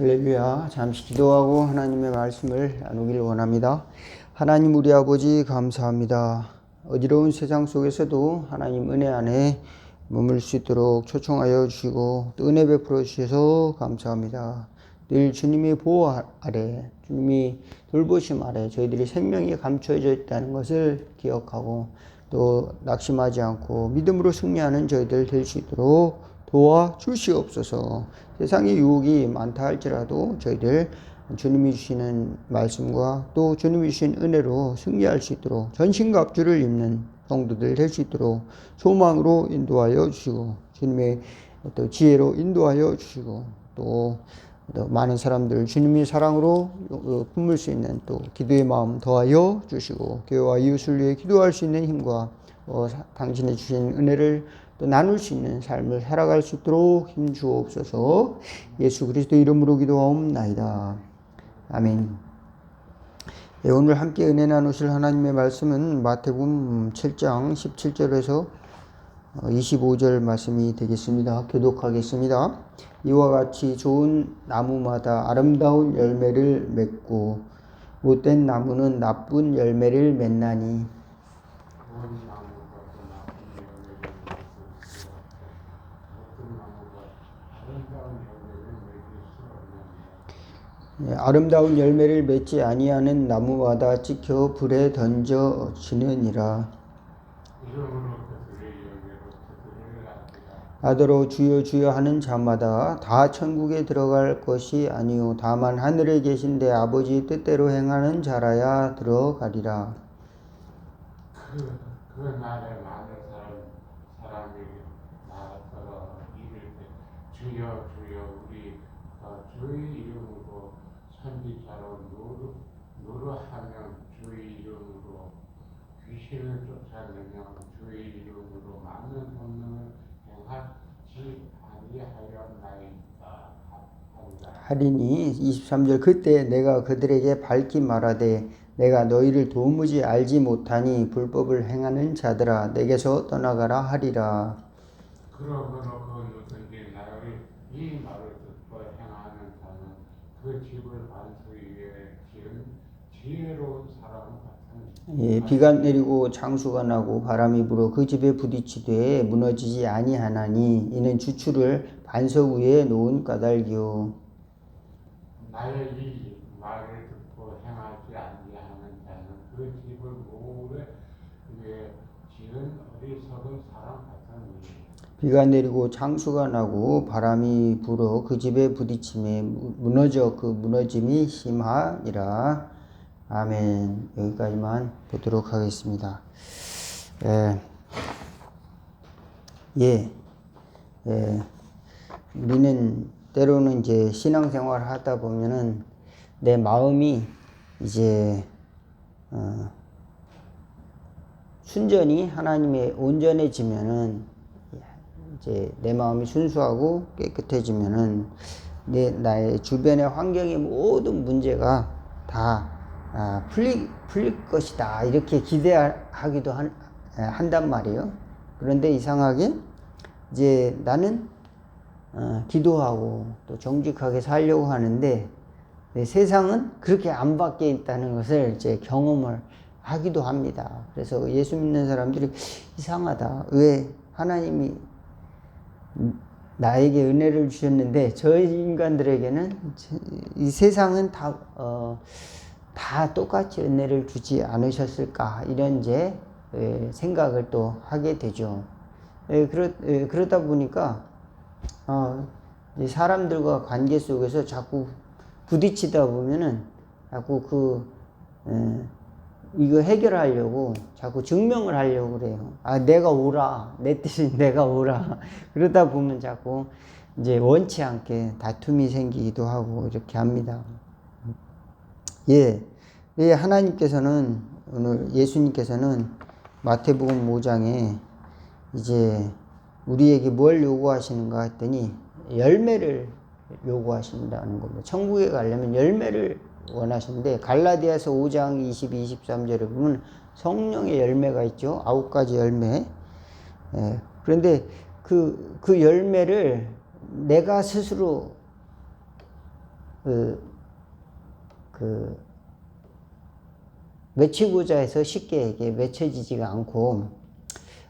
할렐루야. 잠시 기도하고 하나님의 말씀을 나누길 원합니다. 하나님 우리 아버지 감사합니다. 어지러운 세상 속에서도 하나님 은혜 안에 머물 수 있도록 초청하여 주시고 또 은혜 베풀어 주셔서 감사합니다. 늘 주님의 보호 아래, 주님이 돌보심 아래 저희들이 생명이 감춰져 있다는 것을 기억하고 또 낙심하지 않고 믿음으로 승리하는 저희들 될 수 있도록 도와주시옵소서. 세상의 유혹이 많다 할지라도 저희들 주님이 주시는 말씀과 또 주님이 주신 은혜로 승리할 수 있도록 전신갑주를 입는 성도들 될 수 있도록 소망으로 인도하여 주시고 주님의 또 지혜로 인도하여 주시고 또 많은 사람들 주님의 사랑으로 품을 수 있는 또 기도의 마음 더하여 주시고 교회와 이웃을 위해 기도할 수 있는 힘과 당신의 주신 은혜를 또 나눌 수 있는 삶을 살아갈 수 있도록 힘 주옵소서. 예수 그리스도 이름으로 기도하옵나이다. 아멘. 네, 오늘 함께 은혜 나누실 하나님의 말씀은 마태복음 7장 17절에서 25절 말씀이 되겠습니다. 교독하겠습니다. 이와 같이 좋은 나무마다 아름다운 열매를 맺고 못된 나무는 나쁜 열매를 맺나니 아름다운 열매를 맺지 아니하는 나무마다 찍혀 불에 던져지느니라. 나더러 주여 주여 하는 자마다 다 천국에 들어갈 것이 아니요 다만 하늘에 계신 내 아버지 뜻대로 행하는 자라야 들어가리라. 그 날에 많은 사람이 나더러 이를 때 주여 주여 우리 주의 이름으로 선지자로 노릇하며 주의 이름으로 귀신을 쫓아내며 주의 이름으로 많은 권능을 행하지 아니하였나이다 하리니 23절 그때 내가 그들에게 밝히 말하되 내가 너희를 도무지 알지 못하니 불법을 행하는 자들아 내게서 떠나가라 하리라. 그러므로 그 누구든지 나의 이 말을 듣고 행하는 자는 그 집을 반석 위에 지은 지혜로운 사람 같으니 비가 내리고 장수가 나고 바람이 불어 그 집에 부딪히되 무너지지 아니하나니 이는 주추를 반석 위에 놓은 까닭이요. 나의 이 말을 듣고 행하지 아니하는 자는 그 집을 모래 위에 지은 어리석은 사람 같으니 비가 내리고 장수가 나고 바람이 불어 그 집에 부딪힘에 무너져 그 무너짐이 심하니라. 아멘. 여기까지만 보도록 하겠습니다. 우리는 때로는 이제 신앙생활을 하다 보면은 내 마음이 이제 순전히 하나님의 온전해지면은 이제 내 마음이 순수하고 깨끗해지면은 나의 주변의 환경의 모든 문제가 다 풀릴 것이다 이렇게 기대하기도 한단 말이에요. 그런데 이상하게 이제 나는 기도하고 또 정직하게 살려고 하는데 세상은 그렇게 안 바뀌어 있다는 것을 이제 경험을 하기도 합니다. 그래서 예수 믿는 사람들이 이상하다. 왜 하나님이 나에게 은혜를 주셨는데 저 인간들에게는 이 세상은 다 똑같이 은혜를 주지 않으셨을까 이런 이제 생각을 또 하게 되죠. 그러다 보니까 사람들과 관계 속에서 자꾸 부딪히다 보면은 자꾸 이거 해결하려고 자꾸 증명을 하려고 그래요. 내가 옳아. 내 뜻이 내가 옳아. 그러다 보면 자꾸 이제 원치 않게 다툼이 생기기도 하고 이렇게 합니다. 하나님께서는 오늘 예수님께서는 마태복음 5장에 이제 우리에게 뭘 요구하시는가 했더니 열매를 요구하신다는 겁니다. 천국에 가려면 열매를 원하시는데 갈라디아서 5장 22, 23절에 보면 성령의 열매가 있죠. 9가지 열매. 그런데 그 열매를 내가 스스로 그 맺히고자 해서 쉽게 이게 맺혀지지가 않고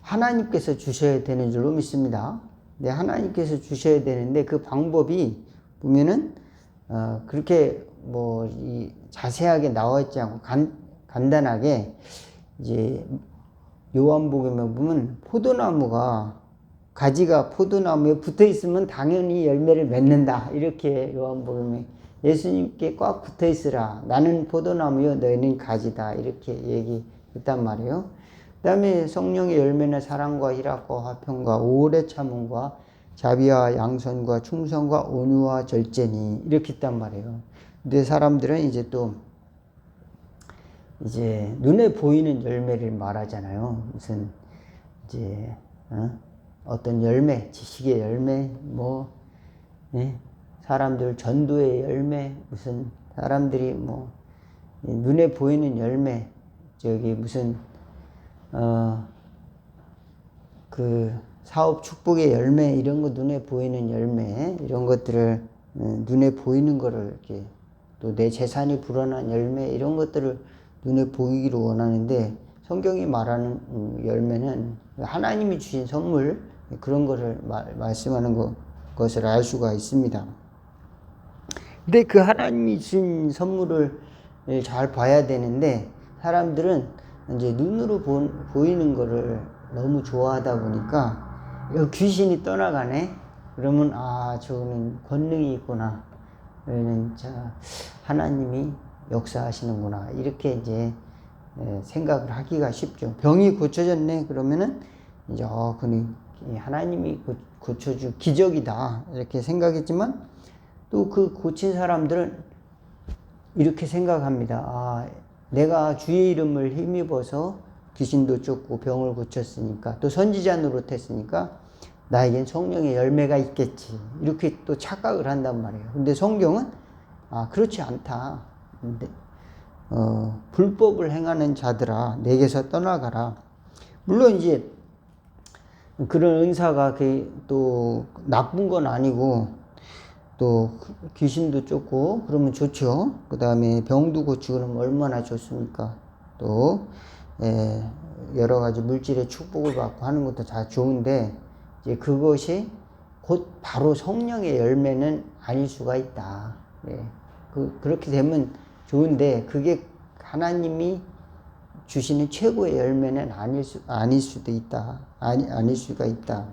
하나님께서 주셔야 되는 줄로 믿습니다. 네, 하나님께서 주셔야 되는데 그 방법이 보면은 그렇게 뭐 자세하게 나와 있지 않고 간단하게 이제 요한복음에 보면 포도나무가 가지가 포도나무에 붙어 있으면 당연히 열매를 맺는다. 이렇게 요한복음에 예수님께 꽉 붙어 있으라. 나는 포도나무요 너희는 가지다. 이렇게 얘기했단 말이에요. 그 다음에 성령의 열매는 사랑과 희락과 화평과 오래 참음과 자비와 양선과 충성과 온유와 절제니 이렇게 했단 말이에요. 근데 사람들은 이제 또 이제 눈에 보이는 열매를 말하잖아요. 무슨 이제 어떤 열매, 지식의 열매, 뭐 사람들 전도의 열매, 무슨 사람들이 뭐 눈에 보이는 열매, 저기 무슨 그 사업 축복의 열매 이런 거 눈에 보이는 열매 이런 것들을 눈에 보이는 거를 이렇게 또 내 재산이 불어난 열매 이런 것들을 눈에 보이기를 원하는데 성경이 말하는 열매는 하나님이 주신 선물 그런 거를 말씀하는 것을 알 수가 있습니다. 근데 그 하나님이 주신 선물을 잘 봐야 되는데 사람들은 이제 눈으로 보이는 거를 너무 좋아하다 보니까 귀신이 떠나가네. 그러면 저거는 권능이 있구나. 여기는 하나님이 역사하시는구나. 이렇게 이제 생각을 하기가 쉽죠. 병이 고쳐졌네. 그러면은 이제 그는 하나님이 고쳐줄 기적이다. 이렇게 생각했지만 또 그 고친 사람들은 이렇게 생각합니다. 내가 주의 이름을 힘입어서 귀신도 쫓고 병을 고쳤으니까 또 선지자 노릇했으니까 나에겐 성령의 열매가 있겠지. 이렇게 또 착각을 한단 말이에요. 근데 성경은 그렇지 않다. 근데 불법을 행하는 자들아 내게서 떠나가라. 물론 이제 그런 은사가 또 나쁜 건 아니고 또 귀신도 쫓고 그러면 좋죠. 그 다음에 병도 고치고 그러면 얼마나 좋습니까? 또 여러 가지 물질의 축복을 받고 하는 것도 다 좋은데 이제 그것이 곧 바로 성령의 열매는 아닐 수가 있다. 그렇게 되면 좋은데 그게 하나님이 주시는 최고의 열매는 아닐 수도 있다. 아닐 수가 있다.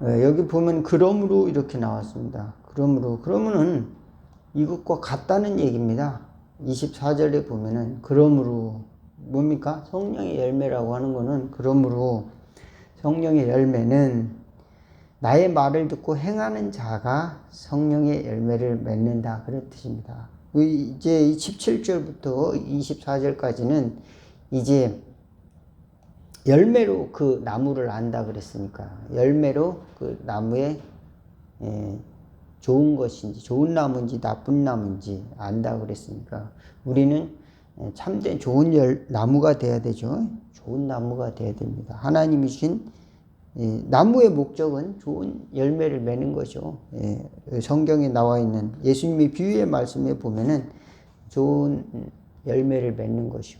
여기 보면 그러므로 이렇게 나왔습니다. 그러면은 이것과 같다는 얘기입니다. 24절에 보면은 그러므로 뭡니까? 성령의 열매라고 하는 거는 그러므로 성령의 열매는 나의 말을 듣고 행하는 자가 성령의 열매를 맺는다. 그런 뜻입니다. 이제 17절부터 24절까지는 이제 열매로 그 나무를 안다 그랬으니까 열매로 그 나무에 좋은 것인지 좋은 나무인지 나쁜 나무인지 안다 그랬으니까 우리는 참된 좋은 나무가 돼야 되죠. 좋은 나무가 돼야 됩니다. 하나님이 주신 나무의 목적은 좋은 열매를 맺는 거죠. 성경에 나와 있는 예수님의 비유의 말씀에 보면은 좋은 열매를 맺는 것이요.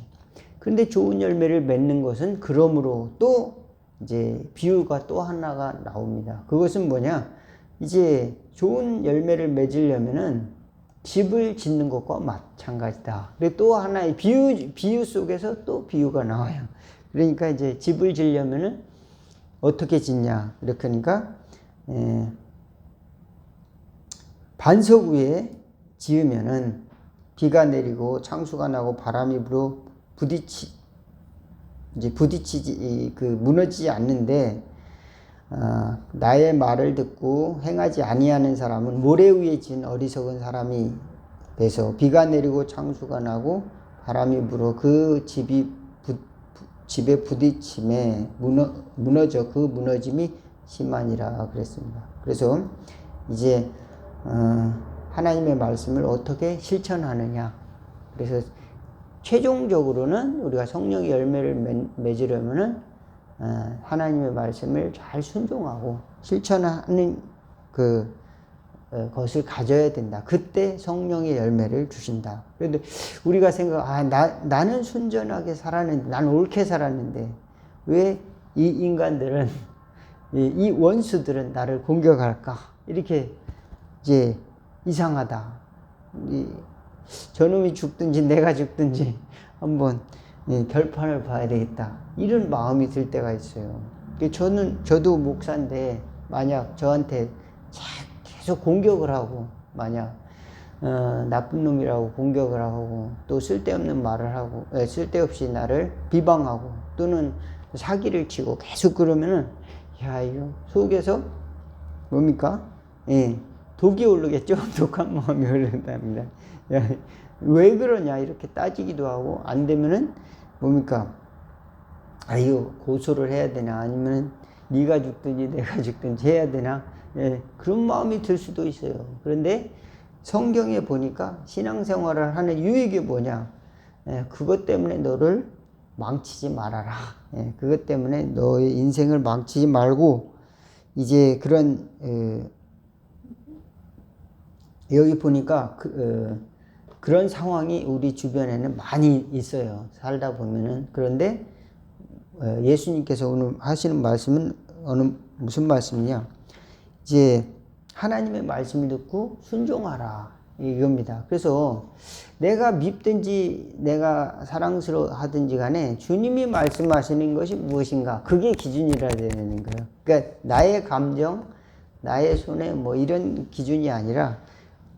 그런데 좋은 열매를 맺는 것은 그러므로 또 이제 비유가 또 하나가 나옵니다. 그것은 뭐냐? 이제 좋은 열매를 맺으려면은 집을 짓는 것과 마찬가지다. 근데 또 하나의 비유 속에서 또 비유가 나와요. 그러니까 이제 집을 지으려면은 어떻게 짓냐? 이렇게 하니까 반석 위에 지으면은 비가 내리고 창수가 나고 바람이 불어 무너지지 않는데 나의 말을 듣고 행하지 아니하는 사람은 모래 위에 지은 어리석은 사람이 돼서 비가 내리고 창수가 나고 바람이 불어 그 집에 부딪힘에 무너져 그 무너짐이 심하니라 그랬습니다. 그래서 이제 하나님의 말씀을 어떻게 실천하느냐. 그래서 최종적으로는 우리가 성령의 열매를 맺으려면은 하나님의 말씀을 잘 순종하고 실천하는 그 것을 가져야 된다. 그때 성령의 열매를 주신다. 그런데 우리가 나는 순전하게 살았는데, 나는 옳게 살았는데, 왜 이 인간들은, 이 원수들은 나를 공격할까? 이렇게 이제 이상하다. 저놈이 죽든지 내가 죽든지 한번 결판을 봐야 되겠다. 이런 마음이 들 때가 있어요. 저도 목사인데, 만약 저한테 계속 공격을 하고, 만약 나쁜 놈이라고 공격을 하고, 또 쓸데없는 말을 하고, 쓸데없이 나를 비방하고, 또는 사기를 치고 계속 그러면은, 야, 이거 속에서 뭡니까? 독이 오르겠죠? 독한 마음이 오른답니다. 야, 왜 그러냐 이렇게 따지기도 하고, 안 되면은 뭡니까? 이거 고소를 해야 되나, 아니면 네가 죽든지 내가 죽든지 해야 되나, 그런 마음이 들 수도 있어요. 그런데 성경에 보니까 신앙생활을 하는 유익이 뭐냐? 그것 때문에 너를 망치지 말아라. 그것 때문에 너의 인생을 망치지 말고, 이제 그런 여기 보니까 그런 상황이 우리 주변에는 많이 있어요. 살다 보면은. 그런데 예수님께서 오늘 하시는 말씀은 무슨 말씀이냐? 이제 하나님의 말씀을 듣고 순종하라, 이겁니다. 그래서 내가 밉든지 내가 사랑스러워 하든지 간에 주님이 말씀하시는 것이 무엇인가, 그게 기준이라 되는 거예요. 그러니까 나의 감정, 나의 손해 뭐 이런 기준이 아니라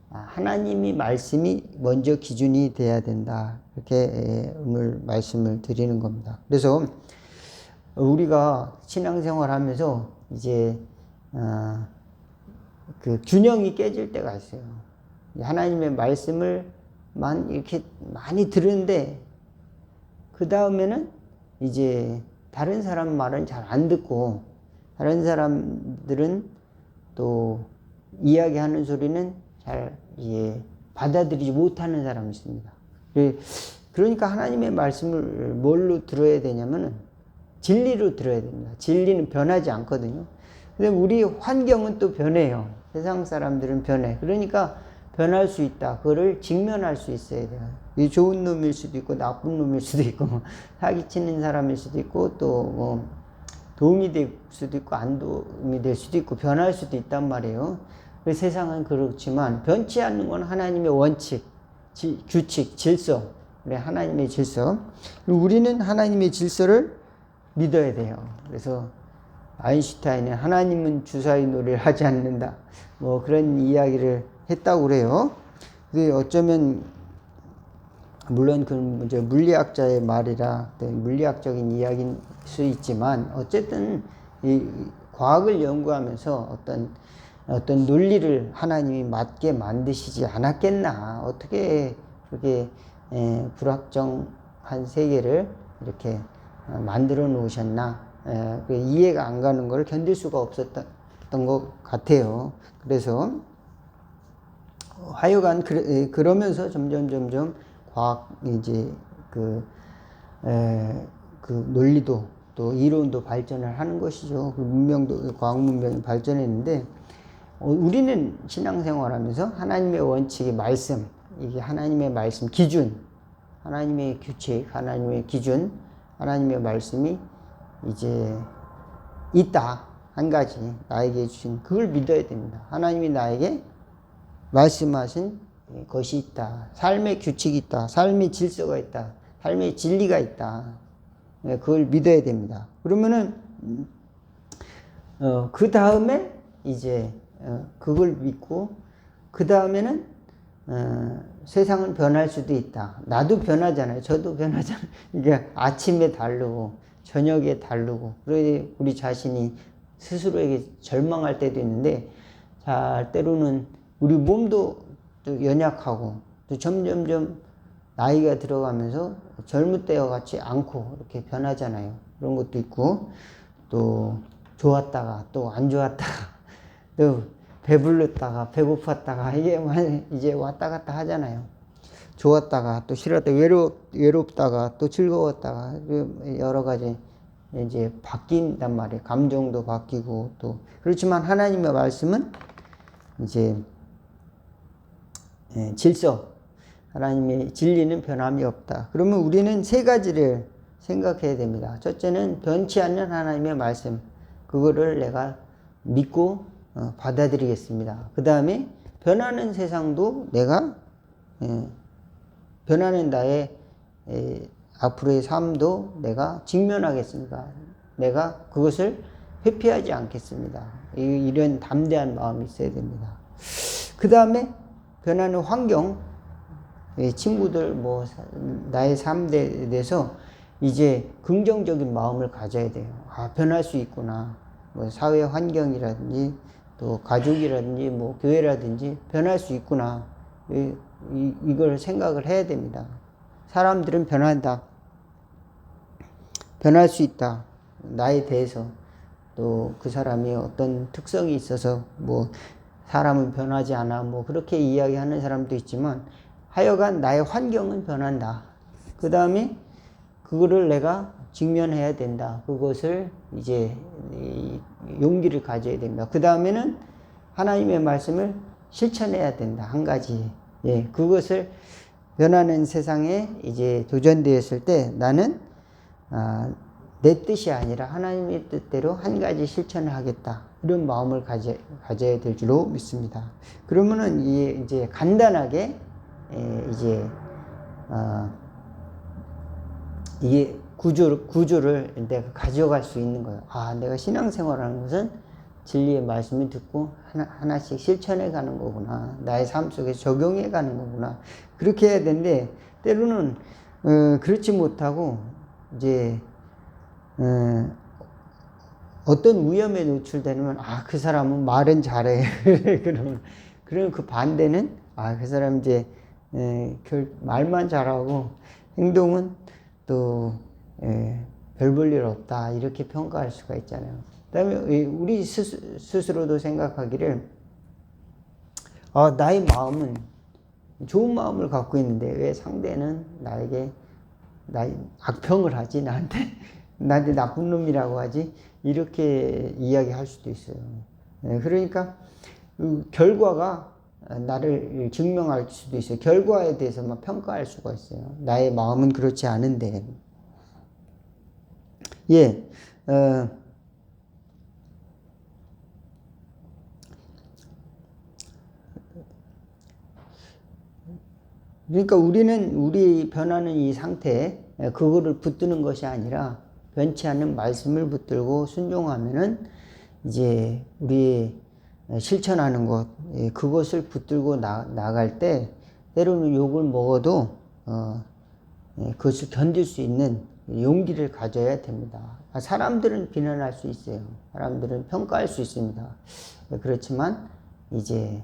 하나님이 말씀이 먼저 기준이 돼야 된다. 이렇게 오늘 말씀을 드리는 겁니다. 그래서 우리가 신앙생활 하면서 이제 그 균형이 깨질 때가 있어요. 하나님의 말씀을만 이렇게 많이 들으는데, 그 다음에는 이제 다른 사람 말은 잘 안 듣고, 다른 사람들은 또 이야기하는 소리는 잘 받아들이지 못하는 사람이 있습니다. 그러니까 하나님의 말씀을 뭘로 들어야 되냐면은 진리로 들어야 됩니다. 진리는 변하지 않거든요. 근데 우리 환경은 또 변해요. 세상 사람들은 변해. 그러니까 변할 수 있다. 그거를 직면할 수 있어야 돼요. 이 좋은 놈일 수도 있고 나쁜 놈일 수도 있고 사기치는 사람일 수도 있고, 또 뭐 도움이 될 수도 있고 안 도움이 될 수도 있고 변할 수도 있단 말이에요. 세상은 그렇지만 변치 않는 건 하나님의 원칙, 규칙, 질서. 하나님의 질서. 우리는 하나님의 질서를 믿어야 돼요. 그래서 아인슈타인은 하나님은 주사위 놀이를 하지 않는다, 뭐 그런 이야기를 했다고 그래요. 근데 어쩌면 물론 그건 이제 물리학자의 말이라 물리학적인 이야기일 수 있지만, 어쨌든 이 과학을 연구하면서 어떤 논리를 하나님이 맞게 만드시지 않았겠나. 어떻게 그렇게 불확정한 세계를 이렇게 만들어 놓으셨나. 이해가 안 가는 걸 견딜 수가 없었던 것 같아요. 그래서 하여간 그러면서 점점 과학 이제 그 논리도 또 이론도 발전을 하는 것이죠. 그 문명도, 과학 문명이 발전했는데, 우리는 신앙생활하면서 하나님의 원칙의 말씀, 이게 하나님의 말씀 기준, 하나님의 규칙, 하나님의 기준, 하나님의 말씀이 이제 있다. 한 가지 나에게 주신, 그걸 믿어야 됩니다. 하나님이 나에게 말씀하신 것이 있다. 삶의 규칙이 있다. 삶의 질서가 있다. 삶의 진리가 있다. 그걸 믿어야 됩니다. 그러면은 그 다음에 이제 그걸 믿고, 그 다음에는 세상은 변할 수도 있다. 나도 변하잖아요. 저도 변하잖아요. 그러니까 아침에 다르고 저녁에 다르고, 그러니 우리 자신이 스스로에게 절망할 때도 있는데, 때로는 우리 몸도 또 연약하고, 또 점점점 나이가 들어가면서 젊을 때와 같이 않고 이렇게 변하잖아요. 그런 것도 있고, 또 좋았다가 또 안 좋았다가, 또 배불렀다가 배고팠다가, 이게 이제 왔다 갔다 하잖아요. 좋았다가 또 싫었다가, 외롭다가 또 즐거웠다가, 여러 가지 이제 바뀐단 말이에요. 감정도 바뀌고. 또 그렇지만 하나님의 말씀은 이제 질서, 하나님의 진리는 변함이 없다. 그러면 우리는 세 가지를 생각해야 됩니다. 첫째는 변치 않는 하나님의 말씀, 그거를 내가 믿고 받아들이겠습니다. 그 다음에 변하는 세상도 내가 변하는 나의 앞으로의 삶도 내가 직면하겠습니다. 내가 그것을 회피하지 않겠습니다. 이런 담대한 마음이 있어야 됩니다. 그 다음에 변하는 환경, 친구들, 나의 삶에 대해서 이제 긍정적인 마음을 가져야 돼요. 변할 수 있구나. 사회 환경이라든지 또 가족이라든지 교회라든지 변할 수 있구나. 이걸 생각을 해야 됩니다. 사람들은 변한다. 변할 수 있다. 나에 대해서 또 그 사람이 어떤 특성이 있어서 사람은 변하지 않아 그렇게 이야기하는 사람도 있지만 하여간 나의 환경은 변한다. 그 다음에 그거를 내가 직면해야 된다. 그것을 이제 용기를 가져야 됩니다. 그 다음에는 하나님의 말씀을 실천해야 된다. 한 가지. 그것을 변하는 세상에 이제 도전되었을 때 나는 내 뜻이 아니라 하나님의 뜻대로 한 가지 실천을 하겠다. 이런 마음을 가져야 될 줄로 믿습니다. 그러면은 이제 간단하게 이제 이게 구조를 내가 가져갈 수 있는 거예요. 내가 신앙생활하는 것은 진리의 말씀을 듣고 하나씩 실천해 가는 거구나. 나의 삶 속에 적용해 가는 거구나. 그렇게 해야 되는데 때로는 그렇지 못하고 이제 어떤 위험에 노출되면 그 사람은 말은 잘해. 그러면 그 반대는 그 사람 이제 말만 잘하고 행동은 또 별 볼 일 없다. 이렇게 평가할 수가 있잖아요. 그다음에 우리 스스로도 생각하기를 나의 마음은 좋은 마음을 갖고 있는데 왜 상대는 나에게 악평을 하지? 나한테 나쁜 놈이라고 하지? 이렇게 이야기할 수도 있어요. 그러니까 결과가 나를 증명할 수도 있어요. 결과에 대해서만 평가할 수가 있어요. 나의 마음은 그렇지 않은데. 그러니까 우리 변하는 이 상태에 그거를 붙드는 것이 아니라 변치 않는 말씀을 붙들고 순종하면은 이제 우리 실천하는 것, 그것을 붙들고 나갈 때 때로는 욕을 먹어도 그것을 견딜 수 있는 용기를 가져야 됩니다. 사람들은 비난할 수 있어요. 사람들은 평가할 수 있습니다. 그렇지만 이제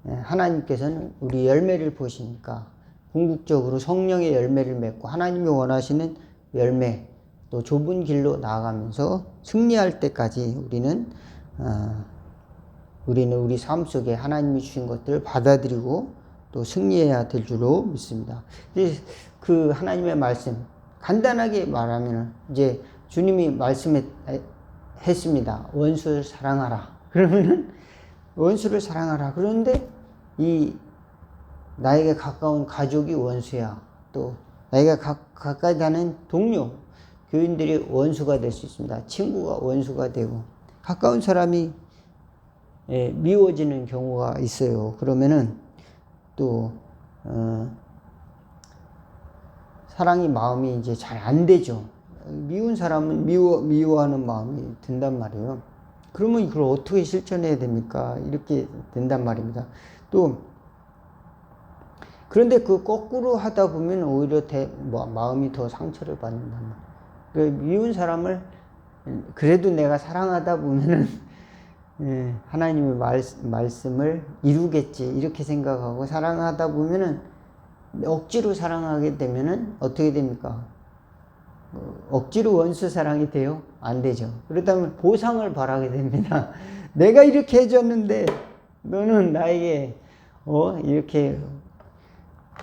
하나님께서는 우리 열매를 보시니까 궁극적으로 성령의 열매를 맺고 하나님이 원하시는 열매, 또 좁은 길로 나아가면서 승리할 때까지 우리는 우리 삶 속에 하나님이 주신 것들을 받아들이고 또 승리해야 될 줄로 믿습니다. 그 하나님의 말씀 간단하게 말하면 이제 주님이 말씀했습니다. 원수를 사랑하라. 그러면은 원수를 사랑하라. 그런데 나에게 가까운 가족이 원수야. 또 나에게 가까이 가는 동료, 교인들이 원수가 될 수 있습니다. 친구가 원수가 되고 가까운 사람이 미워지는 경우가 있어요. 그러면은 또 사랑이 마음이 이제 잘 안 되죠. 미운 사람은 미워하는 마음이 든단 말이에요. 그러면 이걸 어떻게 실천해야 됩니까? 이렇게 된단 말입니다. 그런데 그 거꾸로 하다 보면 오히려 마음이 더 상처를 받는단 말이에요. 미운 사람을 그래도 내가 사랑하다 보면은 하나님의 말씀을 이루겠지 이렇게 생각하고 사랑하다 보면은 억지로 사랑하게 되면은 어떻게 됩니까? 억지로 원수 사랑이 돼요? 안 되죠. 그렇다면 보상을 바라게 됩니다. 내가 이렇게 해줬는데 너는 나에게 이렇게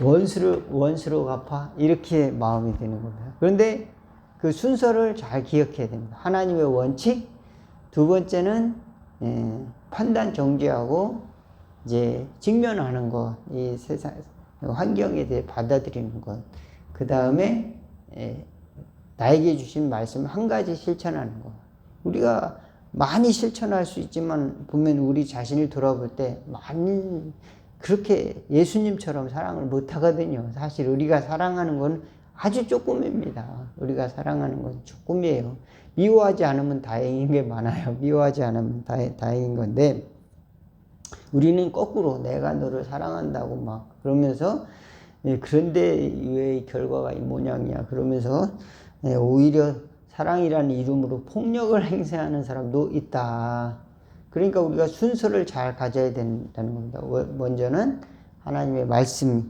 원수로 갚아? 이렇게 마음이 되는 겁니다. 그런데 그 순서를 잘 기억해야 됩니다. 하나님의 원칙, 두 번째는 판단 정지하고 이제 직면하는 것, 이 세상 환경에 대해 받아들이는 것, 그 다음에 나에게 주신 말씀 한 가지 실천하는 것. 우리가 많이 실천할 수 있지만 보면 우리 자신을 돌아볼 때 많이 그렇게 예수님처럼 사랑을 못 하거든요. 사실 우리가 사랑하는 건 아주 조금입니다. 우리가 사랑하는 건 조금이에요. 미워하지 않으면 다행인 게 많아요. 미워하지 않으면 다행인 건데, 우리는 거꾸로 내가 너를 사랑한다고 막 그러면서, 그런데 왜 결과가 이 모양이야 그러면서 오히려 사랑이라는 이름으로 폭력을 행사하는 사람도 있다. 그러니까 우리가 순서를 잘 가져야 된다는 겁니다. 먼저는 하나님의 말씀이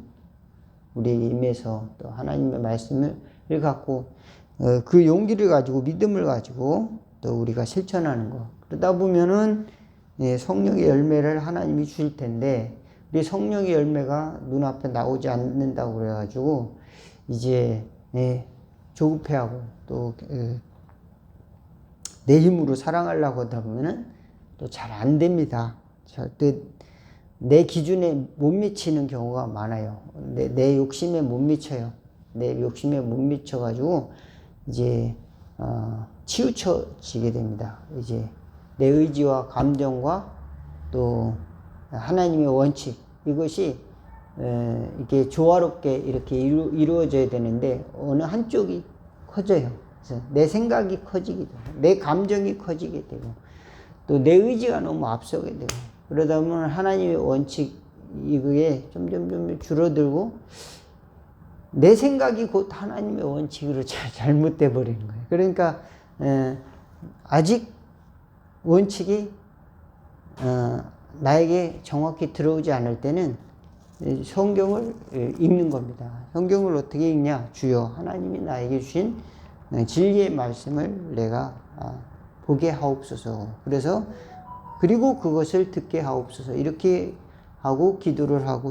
우리에게 임해서 또 하나님의 말씀을 갖고 그 용기를 가지고 믿음을 가지고 또 우리가 실천하는 거. 그러다 보면은 성령의 열매를 하나님이 주실 텐데, 우리 성령의 열매가 눈앞에 나오지 않는다고 그래가지고 이제 조급해하고 또 내 힘으로 사랑하려고 하다 보면은 또 잘 안 됩니다. 절대 내 기준에 못 미치는 경우가 많아요. 내 욕심에 못 미쳐요. 내 욕심에 못 미쳐가지고 이제 치우쳐지게 됩니다. 이제 내 의지와 감정과 또 하나님의 원칙, 이것이 이렇게 조화롭게 이렇게 이루어져야 되는데 어느 한쪽이 커져요. 그래서 내 생각이 커지게 되고 내 감정이 커지게 되고 또 내 의지가 너무 앞서게 되고, 그러다 보면 하나님의 원칙 이거에 점점 줄어들고 내 생각이 곧 하나님의 원칙으로 잘못돼 버리는 거예요. 그러니까 아직 원칙이 나에게 정확히 들어오지 않을 때는 성경을 읽는 겁니다. 성경을 어떻게 읽냐? 주여 하나님이 나에게 주신 진리의 말씀을 내가 보게 하옵소서. 그래서 그리고 그것을 듣게 하옵소서. 이렇게 하고 기도를 하고